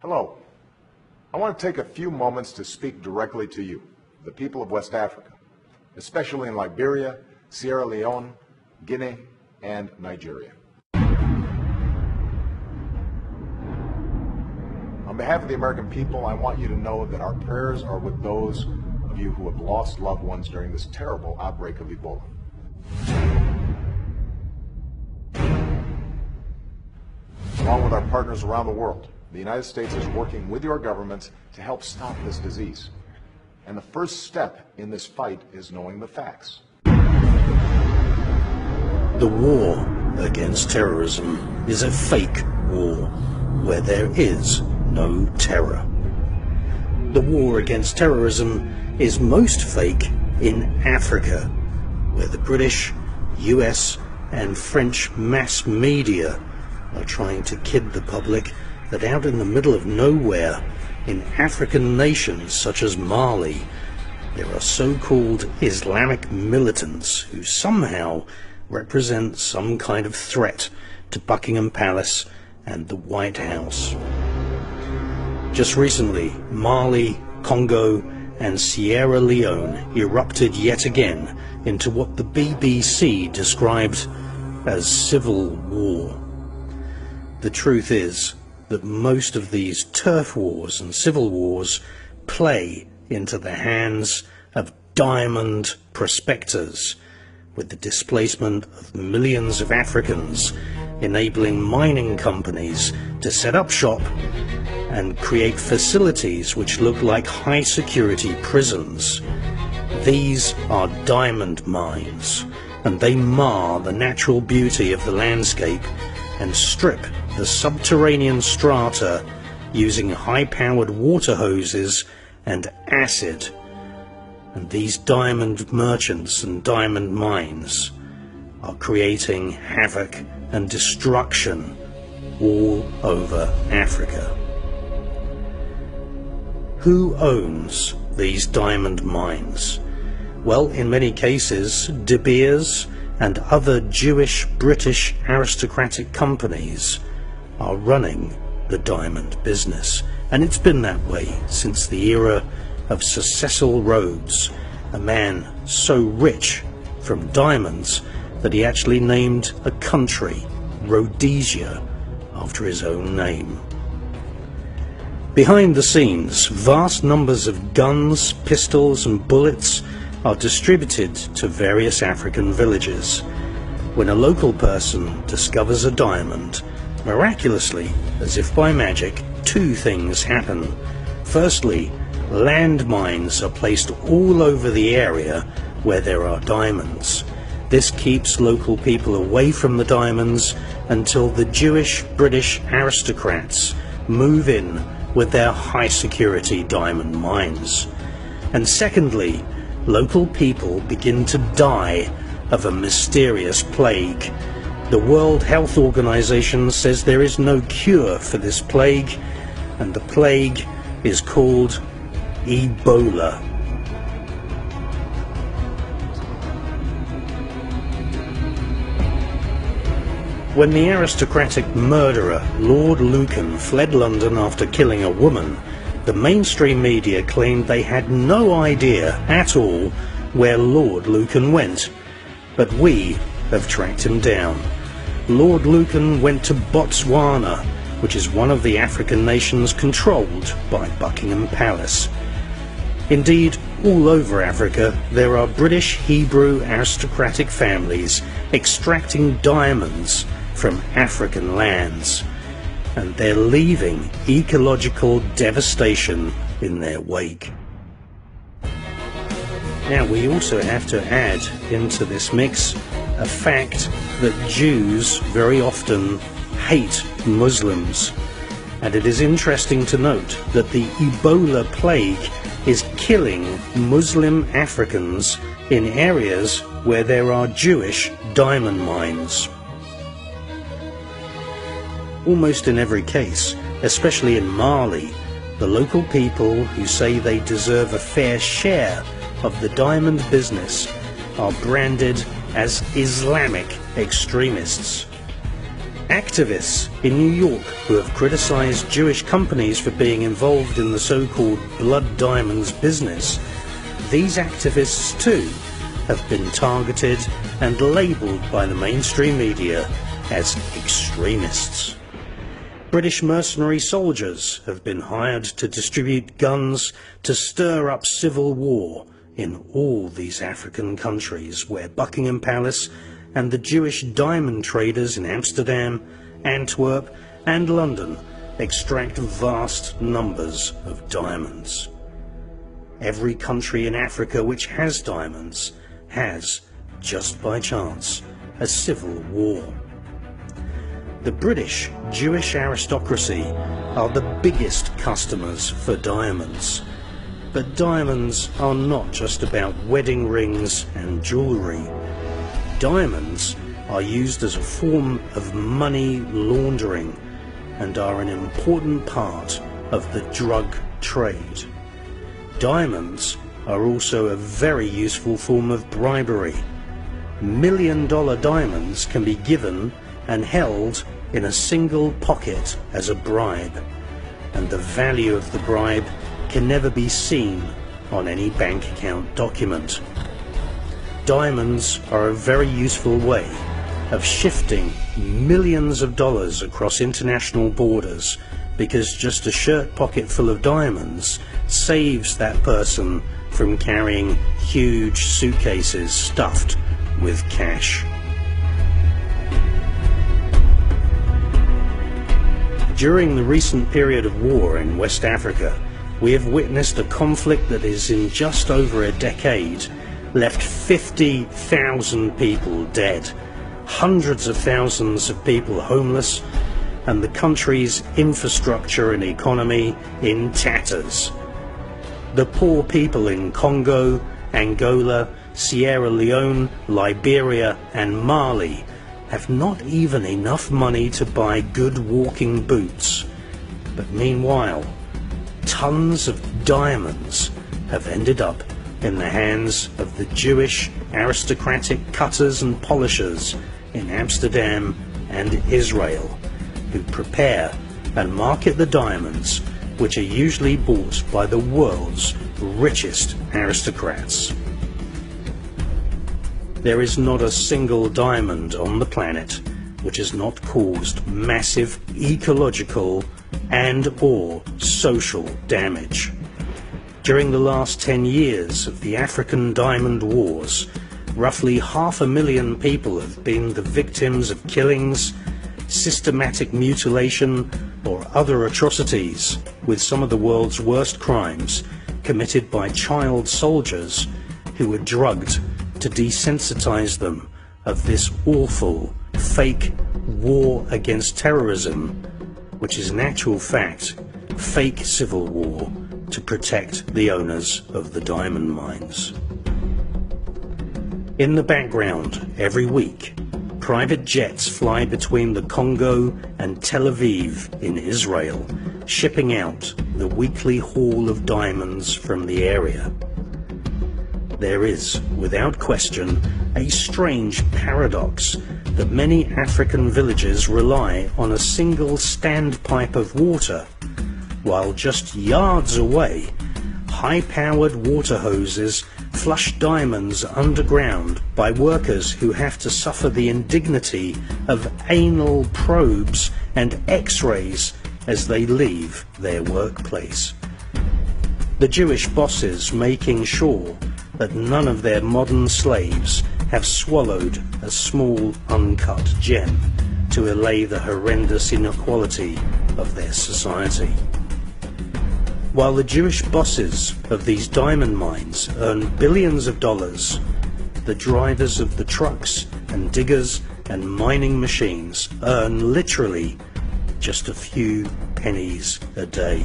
Hello. I want to take a few moments to speak directly to you, the people of West Africa, especially in Liberia, Sierra Leone, Guinea, and Nigeria. On behalf of the American people, I want you to know that our prayers are with those of you who have lost loved ones during this terrible outbreak of Ebola. Along with our partners around the world, the United States is working with your governments to help stop this disease. And the first step in this fight is knowing the facts. The war against terrorism is a fake war where there is no terror. The war against terrorism is most fake in Africa, where the British, US, and French mass media are trying to kid the public that out in the middle of nowhere, in African nations such as Mali, there are so-called Islamic militants who somehow represent some kind of threat to Buckingham Palace and the White House. Just recently, Mali, Congo, and Sierra Leone erupted yet again into what the BBC described as civil war. The truth is that most of these turf wars and civil wars play into the hands of diamond prospectors, with the displacement of millions of Africans, enabling mining companies to set up shop and create facilities which look like high-security prisons. These are diamond mines, and they mar the natural beauty of the landscape and strip the subterranean strata using high-powered water hoses and acid. And these diamond merchants and diamond mines are creating havoc and destruction all over Africa. Who owns these diamond mines? Well, in many cases, De Beers and other Jewish British aristocratic companies are running the diamond business, and it's been that way since the era of Sir Cecil Rhodes, a man so rich from diamonds that he actually named a country, Rhodesia, after his own name. Behind the scenes, vast numbers of guns, pistols and bullets are distributed to various African villages. When a local person discovers a diamond, miraculously, as if by magic, two things happen. Firstly, landmines are placed all over the area where there are diamonds. This keeps local people away from the diamonds until the Jewish British aristocrats move in with their high-security diamond mines. And secondly, local people begin to die of a mysterious plague. The World Health Organization says there is no cure for this plague, and the plague is called Ebola. When the aristocratic murderer Lord Lucan fled London after killing a woman, the mainstream media claimed they had no idea at all where Lord Lucan went. But we have tracked him down. Lord Lucan went to Botswana, which is one of the African nations controlled by Buckingham Palace. Indeed, all over Africa there are British Hebrew aristocratic families extracting diamonds from African lands, and they're leaving ecological devastation in their wake. Now, we also have to add into this mix a fact that Jews very often hate Muslims, and it is interesting to note that the Ebola plague is killing Muslim Africans in areas where there are Jewish diamond mines. Almost in every case, especially in Mali, the local people who say they deserve a fair share of the diamond business are branded as Islamic extremists. Activists in New York who have criticized Jewish companies for being involved in the so-called blood diamonds business, these activists too have been targeted and labelled by the mainstream media as extremists. British mercenary soldiers have been hired to distribute guns to stir up civil war in all these African countries where Buckingham Palace and the Jewish diamond traders in Amsterdam, Antwerp and London extract vast numbers of diamonds. Every country in Africa which has diamonds has, just by chance, a civil war. The British Jewish aristocracy are the biggest customers for diamonds. But diamonds are not just about wedding rings and jewellery. Diamonds are used as a form of money laundering and are an important part of the drug trade. Diamonds are also a very useful form of bribery. $1-million diamonds can be given and held in a single pocket as a bribe, and the value of the bribe can never be seen on any bank account document. Diamonds are a very useful way of shifting millions of dollars across international borders, because just a shirt pocket full of diamonds saves that person from carrying huge suitcases stuffed with cash. During the recent period of war in West Africa, we have witnessed a conflict that is in just over a decade left 50,000 people dead, hundreds of thousands of people homeless, and the country's infrastructure and economy in tatters. The poor people in Congo, Angola, Sierra Leone, Liberia and Mali have not even enough money to buy good walking boots. But meanwhile, tons of diamonds have ended up in the hands of the Jewish aristocratic cutters and polishers in Amsterdam and Israel, who prepare and market the diamonds, which are usually bought by the world's richest aristocrats. There is not a single diamond on the planet which has not caused massive ecological and/or social damage. During the last 10 years of the African Diamond Wars, roughly 500,000 people have been the victims of killings, systematic mutilation or other atrocities, with some of the world's worst crimes committed by child soldiers who were drugged to desensitize them of this awful, fake war against terrorism, which is in actual fact fake civil war to protect the owners of the diamond mines. In the background, every week, private jets fly between the Congo and Tel Aviv in Israel, shipping out the weekly haul of diamonds from the area. There is, without question, a strange paradox that many African villages rely on a single standpipe of water, while just yards away, high-powered water hoses flush diamonds underground by workers who have to suffer the indignity of anal probes and x-rays as they leave their workplace. The Jewish bosses making sure that none of their modern slaves have swallowed a small uncut gem to allay the horrendous inequality of their society. While the Jewish bosses of these diamond mines earn billions of dollars, the drivers of the trucks and diggers and mining machines earn literally just a few pennies a day.